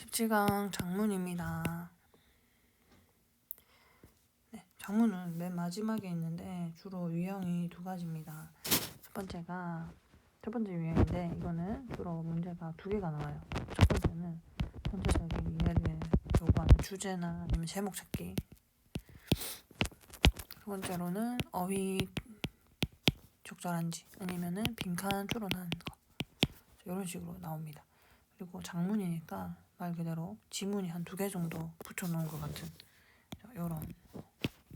17강 작문입니다. 네, 작문은 맨 마지막에 있는데 주로 유형이 두 가지입니다. 첫 번째 유형인데 이거는 주로 문제가 두 개가 나와요. 첫 번째는 전체적인 이해를 요구하는 주제나 아니면 제목 찾기. 두 번째로는 어휘 적절한지 아니면은 빈칸 추론하는 거. 이런 식으로 나옵니다. 그리고 작문이니까 말 그대로 지문이 한 두 개 정도 붙여놓은 것 같은 이런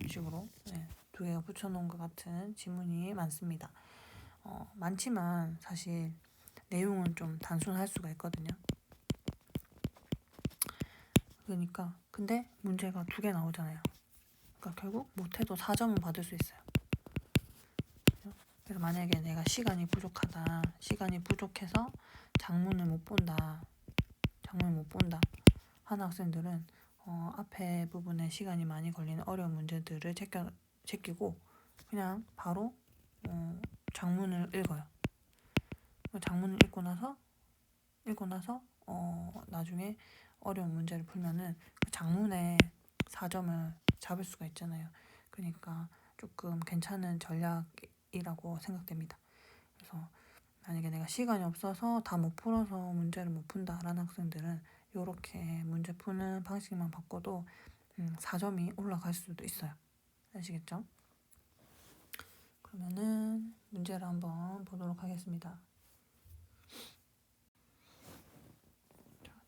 식으로 두 개가 붙여놓은 것 같은 지문이 많습니다. 많지만 사실 내용은 좀 단순할 수가 있거든요. 그러니까 근데 문제가 두 개 나오잖아요. 그러니까 결국 못해도 4점은 받을 수 있어요. 그래서 만약에 내가 시간이 부족해서 작문을 못 본다 하는 학생들은 앞에 부분에 시간이 많이 걸리는 어려운 문제들을 제끼고 그냥 바로 작문을 읽어요. 작문을 읽고 나서 나중에 어려운 문제를 풀면은 그 작문에 4점을 잡을 수가 있잖아요. 그러니까 조금 괜찮은 전략이라고 생각됩니다. 그래서 만약에 내가 시간이 없어서 다 못 풀어서 문제를 못 푼다라는 학생들은 이렇게 문제 푸는 방식만 바꿔도 4점이 올라갈 수도 있어요. 아시겠죠? 그러면은 문제를 한번 보도록 하겠습니다.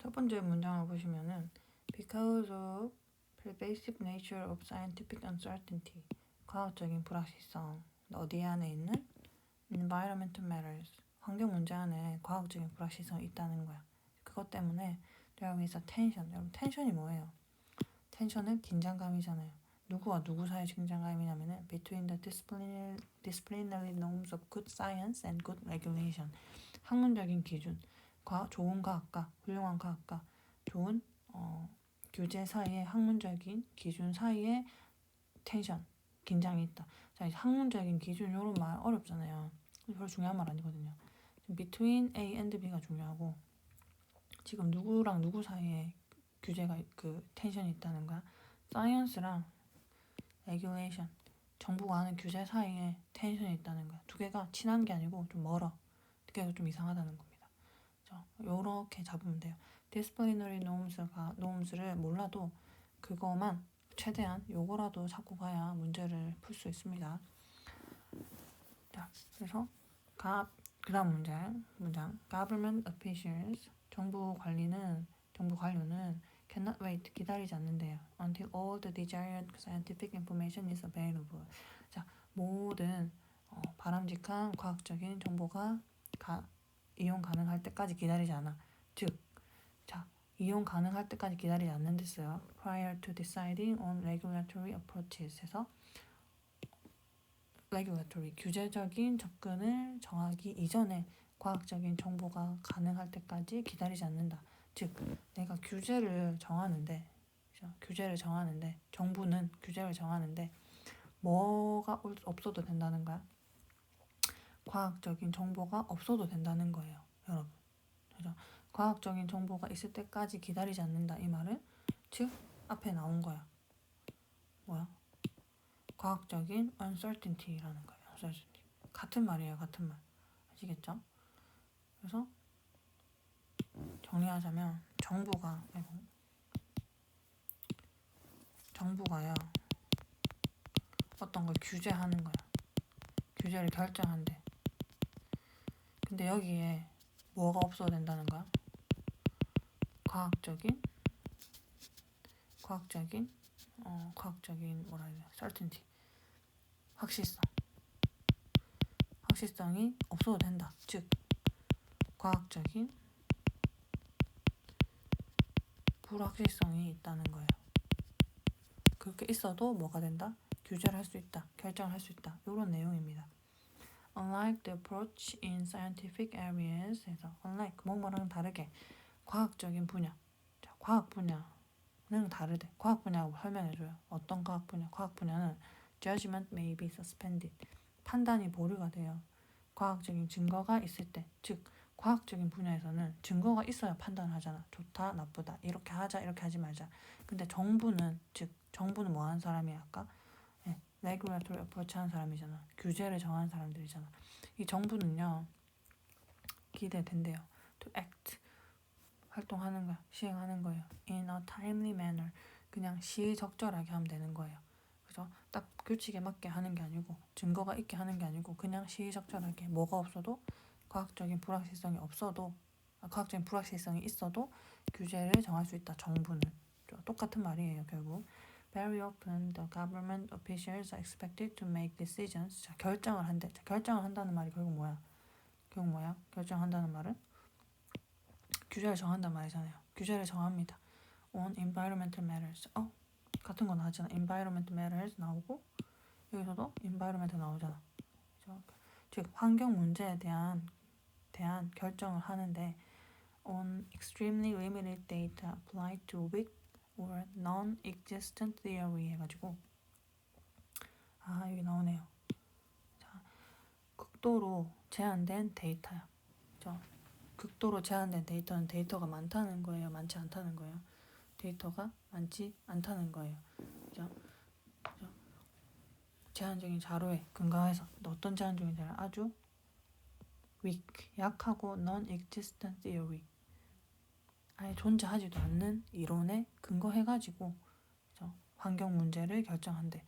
첫 번째 문장을 보시면은 Because of pervasive nature of scientific uncertainty, 과학적인 불확실성, 어디 안에 있는 environmental matters, 환경 문제 안에 과학적인 불확실성이 있다는 거야. 그것 때문에 there is a tension. 여러분 텐션이 뭐예요? 텐션은 긴장감이잖아요. 누구와 누구 사이의 긴장감이냐면은 between the disciplinary norms of good science and good regulation. 학문적인 기준, 좋은 과학과 훌륭한 과학과 좋은 규제 사이의 학문적인 기준 사이에 텐션, 긴장이 있다. 자, 학문적인 기준 이런 말 어렵잖아요. 별로 중요한 말 아니거든요. between A and B가 중요하고 지금 누구랑 누구 사이에 규제가 텐션이 있다는 거야. 사이언스랑 레귤레이션, 정부가 하는 규제 사이에 텐션이 있다는 거야. 두 개가 친한 게 아니고 좀 멀어. 그래서 좀 이상하다는 겁니다. 요렇게 잡으면 돼요. disciplinary norms를 몰라도 그거만 최대한 요거라도 잡고 가야 문제를 풀 수 있습니다. 자, 그래서 그 다음 문장 government officials, 정부 관료는 cannot wait, 기다리지 않는데요. until all the desired scientific information is available. 자, 모든 바람직한 과학적인 정보가 이용 가능할 때까지 기다리지 않아. 즉, 이용 가능할 때까지 기다리지 않는댔어요. prior to deciding on regulatory approaches 해서 regulatory, 규제적인 접근을 정하기 이전에 과학적인 정보가 가능할 때까지 기다리지 않는다. 즉, 내가 규제를 정하는데 정부는 규제를 정하는데 뭐가 없어도 된다는 거야? 과학적인 정보가 없어도 된다는 거예요, 여러분. 그죠? 과학적인 정보가 있을 때까지 기다리지 않는다. 이 말은 즉 앞에 나온 거야. 뭐야? 과학적인 uncertainty라는 거예요. uncertainty. 같은 말이에요. 같은 말. 아시겠죠? 그래서 정리하자면 정부가요 어떤 걸 규제하는 거야. 규제를 결정한대. 근데 여기에 뭐가 없어도 된다는 거야? 과학적인 뭐라 해야 돼? certainty. 확실성이 없어도 된다. 즉 과학적인 불확실성이 있다는 거예요. 그렇게 있어도 뭐가 된다? 규제를 할 수 있다. 결정을 할 수 있다. 이런 내용입니다. Unlike the approach in scientific areas 해서 unlike 뭐뭐랑 다르게 과학적인 분야. 자, 과학 분야는 다르대. 과학 분야하고 설명해줘요. 어떤 과학 분야? 과학 분야는 judgment may be suspended. 판단이 보류가 돼요. 과학적인 증거가 있을 때, 즉 과학적인 분야에서는 증거가 있어야 판단을 하잖아. 좋다, 나쁘다, 이렇게 하자, 이렇게 하지 말자. 근데 정부는 뭐 하는 사람이야 아까? 레귤레이터리 어프로치 하는 사람이잖아. 규제를 정하는 사람들이잖아. 이 정부는요, 기대된대요. To act, 활동하는 거야, 시행하는 거예요. In a timely manner, 그냥 시적절하게 하면 되는 거예요. 그래서 딱 규칙에 맞게 하는 게 아니고, 증거가 있게 하는 게 아니고, 그냥 시적절하게 뭐가 없어도, 과학적인 불확실성이 있어도 규제를 정할 수 있다. 정부는 똑같은 말이에요. 결국 Very often the government officials are expected to make decisions. 자, 결정을 한대. 자, 결정을 한다는 말이 결국 뭐야? 결정한다는 말은 규제를 정한다는 말이잖아요. 규제를 정합니다. On environmental matters. 같은 거 나왔잖아. environmental matters 나오고 여기서도 environment 나오잖아. 그렇죠? 즉 환경 문제에 대한 결정을 하는데 on extremely limited data applied to weak or non-existent theory 해가지고 여기 나오네요. 자, 극도로 제한된 데이터야. 그죠? 극도로 제한된 데이터는 데이터가 많다는 거예요, 많지 않다는 거예요? 데이터가 많지 않다는 거예요. 그죠? 제한적인 자료에 근거해서 어떤 제한적인 자료? 아주 weak, 약하고 non-existent theory, 아예 존재하지도 않는 이론에 근거해가지고 환경 문제를 결정한대.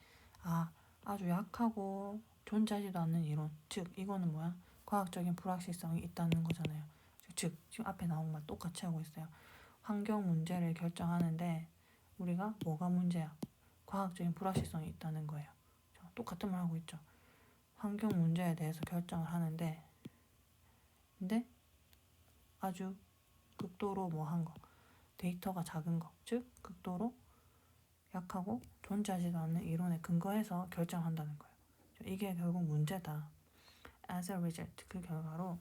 아주 약하고 존재하지도 않는 이론. 즉 이거는 뭐야? 과학적인 불확실성이 있다는 거잖아요. 즉 지금 앞에 나온 말 똑같이 하고 있어요. 환경 문제를 결정하는데 우리가 뭐가 문제야? 과학적인 불확실성이 있다는 거예요. 똑같은 말 하고 있죠. 환경 문제에 대해서 결정을 하는데 근데 아주 극도로 뭐한 거, 데이터가 작은 거, 즉 극도로 약하고 존재하지도 않는 이론에 근거해서 결정한다는 거예요. 이게 결국 문제다. As a result, 그 결과로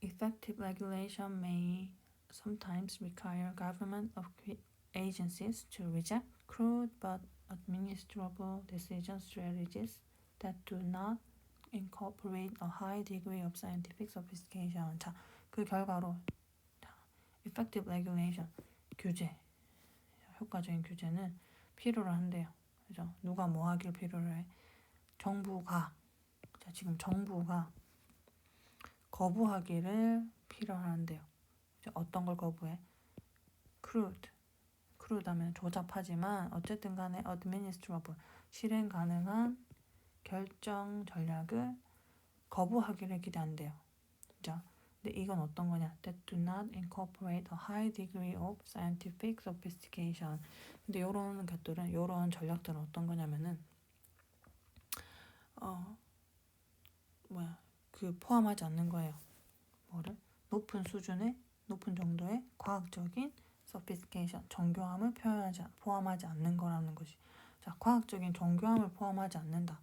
effective regulation may sometimes require government agencies to reject crude but administrable decision strategies that do not incorporate a high degree of scientific sophistication. 자, 그 결과로 effective regulation, 규제, 효과적인 규제는 필요로 한대요. 그죠? 누가 뭐 하길 필요로 해? 정부가, 지금 정부가 거부하기를 필요로 한대요. 어떤 걸 거부해? crude 하면 조잡하지만 어쨌든 간에 administrable, 실행 가능한 결정 전략을 거부하기를 기대한대요. 자, 근데 이건 어떤 거냐? That do not incorporate a high degree of scientific sophistication. 근데 요런 것들은, 요런 전략들은 어떤 거냐면은 포함하지 않는 거예요. 뭐를? 높은 정도의 과학적인 sophistication, 정교함을 포함하지 않는 거라는 것이. 자, 과학적인 정교함을 포함하지 않는다.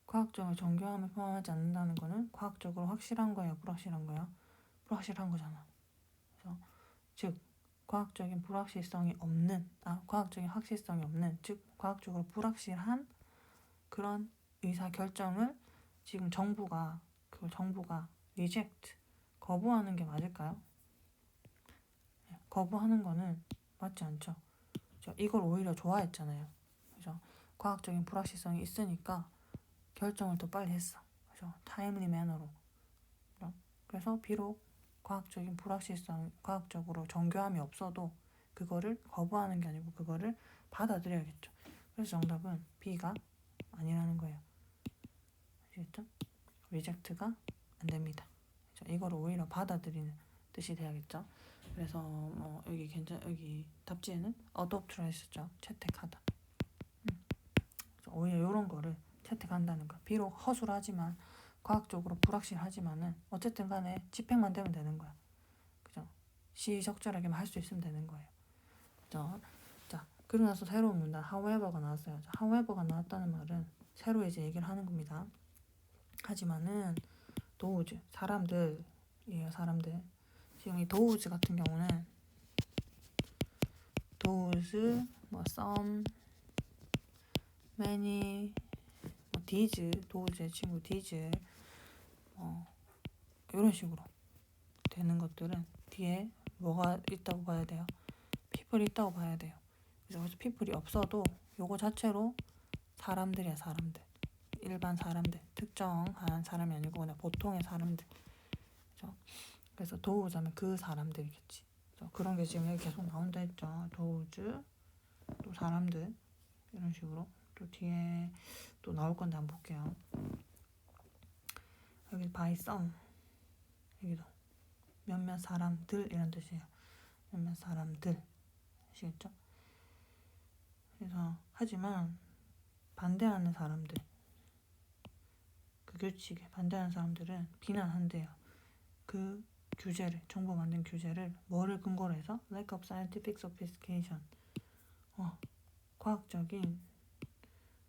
과학적인 정교함을 포함하지 않는다는 거는 과학적으로 확실한 거예요, 불확실한 거예요? 불확실한 거잖아. 그래서 즉 과학적인 확실성이 없는, 즉 과학적으로 불확실한 그런 의사 결정을 지금 정부가 reject, 거부하는 게 맞을까요? 거부하는 거는 맞지 않죠. 이걸 오히려 좋아했잖아요. 그죠? 과학적인 불확실성이 있으니까 결정을 더 빨리 했어. 그죠? 타임리 매너로. 그래서 비록 과학적으로 정교함이 없어도 그거를 거부하는 게 아니고 그거를 받아들여야겠죠. 그래서 정답은 B가 아니라는 거예요. 아시겠죠? reject가 안 됩니다. 이거를 오히려 받아들이는 뜻이 돼야겠죠. 그래서 여기 답지에는 adopt라 했었죠. 채택하다. 오히려 이런 거를 채택한다는 거. 비록 허술하지만 과학적으로 불확실하지만은 어쨌든 간에 집행만 되면 되는 거야. 그죠? 시적절하게만 할 수 있으면 되는 거예요. 그죠? 자, 그러고 나서 새로운 문단 however가 나왔어요. 자, however가 나왔다는 말은 새로 이제 얘기를 하는 겁니다. 하지만은 those, 사람들이에요. 사람들. 지금 이 those 같은 경우는 those, some, many, these, those의 친구 these, 이런 식으로 되는 것들은 뒤에 뭐가 있다고 봐야 돼요? people이 있다고 봐야 돼요. 그래서 people이 없어도 요거 자체로 사람들이야, 사람들. 일반 사람들, 특정한 사람이 아니고 그냥 보통의 사람들. 그죠? 그래서 those 하면 그 사람들이겠지. 그런 게 지금 여기 계속 나온다 했죠. those, 또 사람들, 이런 식으로. 또 뒤에 또 나올 건데 한번 볼게요. 여기 by some, 여기도 몇몇 사람들 이런 뜻이에요. 몇몇 사람들, 아시겠죠? 그래서 하지만 반대하는 사람들, 그 규칙에 반대하는 사람들은 비난한대요. 그 규제를, 정부 만든 규제를 뭐를 근거로 해서? lack of scientific sophistication,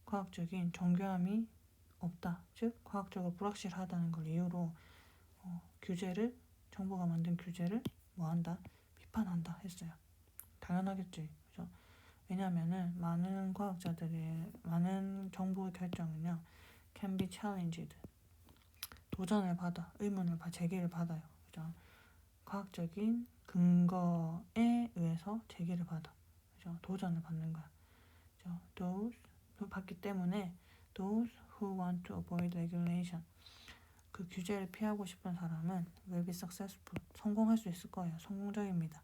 과학적인 정교함이 없다. 즉 과학적으로 불확실하다는 걸 이유로 규제를, 정부가 만든 규제를 뭐한다? 비판한다 했어요. 당연하겠지. 그죠? 왜냐하면은 많은 과학자들의 많은 정부의 결정은요 can be challenged, 도전을 받아, 의문을 제기를 받아요. 그죠? 과학적인 근거에 의해서 제기를 받아. 그죠? 도전을 받는 거야. 그죠? those 받기 때문에 those who want to avoid regulation, 그 규제를 피하고 싶은 사람은 will be successful, 성공할 수 있을 거예요. 성공적입니다.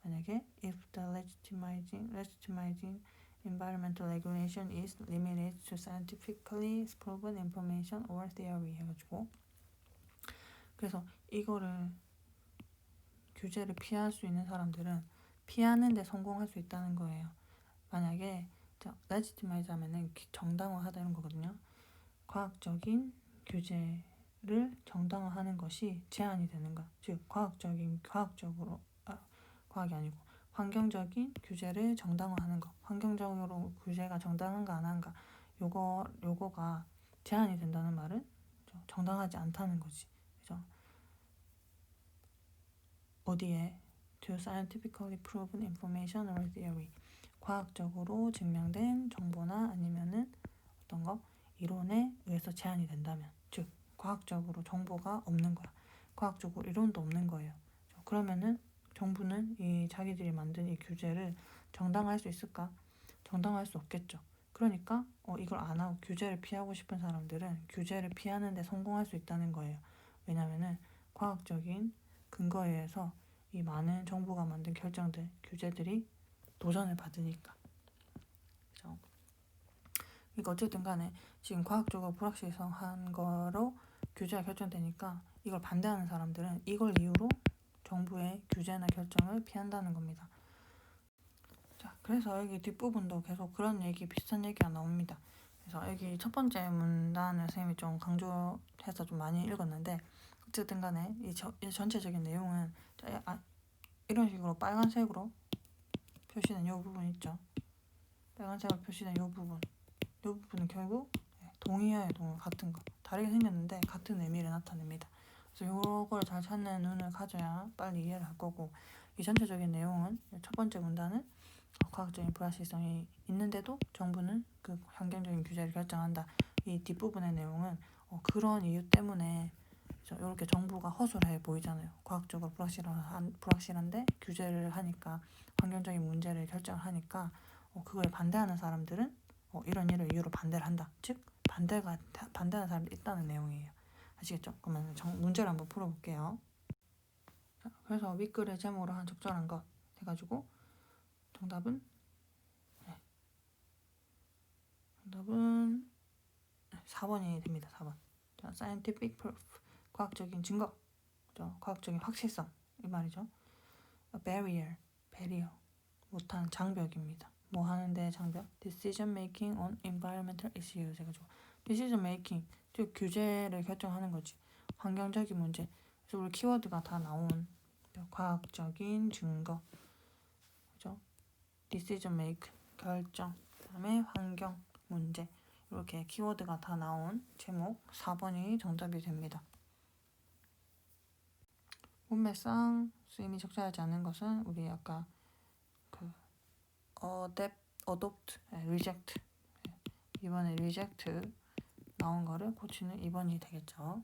만약에 if the legitimizing environmental regulation is limited to scientifically proven information or theory 해가지고, 그래서 이거를 규제를 피할 수 있는 사람들은 피하는데 성공할 수 있다는 거예요. 만약에 legitimize 하면은 정당화하다는 거거든요. 과학적인 규제를 정당화하는 것이 제한이 되는 거야. 즉 과학적으로 과학이 아니고 환경적인 규제를 정당화하는 거. 환경적으로 규제가 정당한가 안 한가, 요거가 제한이 된다는 말은 정당하지 않다는 거지. 그죠? 어디에? To scientifically proven information or theory, 과학적으로 증명된 정보나 아니면은 어떤 거? 이론에 의해서 제한이 된다면, 즉 과학적으로 정보가 없는 거야. 과학적으로 이론도 없는 거예요. 그러면은 정부는 이 자기들이 만든 이 규제를 정당화할 수 있을까? 정당화할 수 없겠죠. 그러니까 이걸 안 하고 규제를 피하고 싶은 사람들은 규제를 피하는 데 성공할 수 있다는 거예요. 왜냐면은 과학적인 근거에 의해서 이 많은 정부가 만든 결정들, 규제들이 도전을 받으니까. 그죠? 그러니까 어쨌든 간에 지금 과학적으로 불확실성한 거로 규제가 결정되니까 이걸 반대하는 사람들은 이걸 이유로 정부의 규제나 결정을 피한다는 겁니다. 자, 그래서 여기 뒷부분도 계속 그런 얘기, 비슷한 얘기가 나옵니다. 그래서 여기 첫 번째 문단을 선생님이 좀 강조해서 좀 많이 읽었는데, 어쨌든 간에 이 전체적인 내용은 이런 식으로 빨간색으로 표시된 이 부분 있죠. 빨간색으로 표시된 이 부분은 결국 동의어의 동의, 같은 거, 다르게 생겼는데 같은 의미를 나타냅니다. 그래서 이걸 잘 찾는 눈을 가져야 빨리 이해를 할 거고, 이 전체적인 내용은 첫 번째 문단은 과학적인 불확실성이 있는데도 정부는 그 환경적인 규제를 결정한다. 이 뒷부분의 내용은 그런 이유 때문에 이렇게 정부가 허술해 보이잖아요. 과학적으로 불확실한데 규제를 하니까, 환경적인 문제를 결정을 하니까 그걸 반대하는 사람들은 이런 이유로 반대를 한다. 즉 반대하는 사람들이 있다는 내용이에요. 아시겠죠? 그러면 문제를 한번 풀어볼게요. 자, 그래서 윗글의 제목으로 한 적절한 것 해가지고 정답은 4번이 됩니다. 4번. 자, scientific proof, 과학적인 증거, 그죠? 과학적인 확실성, 이 말이죠. A barrier, 못한 장벽입니다. 뭐 하는데 장벽? Decision making on environmental issues 해가지고 decision making, 즉 규제를 결정하는 거지. 환경적인 문제. 그래서 우리 키워드가 다 나온 과학적인 증거, 그죠? decision make, 결정, 그다음에 환경 문제, 이렇게 키워드가 다 나온 제목 4번이 정답이 됩니다. 문맥상 쓰임이 적절하지 않은 것은 우리 아까 adopt, reject, 이번에 reject 나온 거를 고치는 2번이 되겠죠.